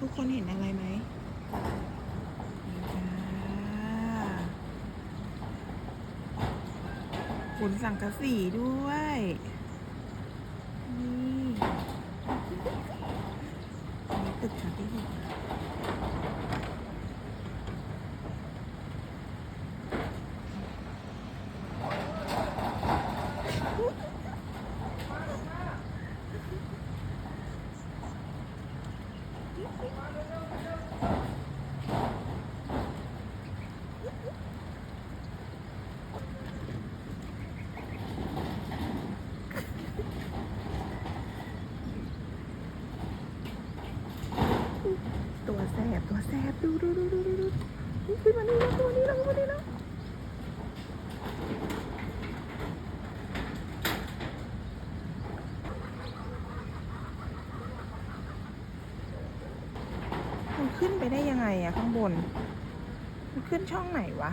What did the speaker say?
ทุกคนเห็นอะไรไหมนี่จ้าขุนสังกะสีด้วยนี่อันนี้ตึกชั้นที่ 6ตัวแสบดูขึ้นมานี่แล้วตัวนี้แล้วขึ้นมานี่แล้วมันขึ้นไปได้ยังไงอะข้างบนมันขึ้นช่องไหนวะ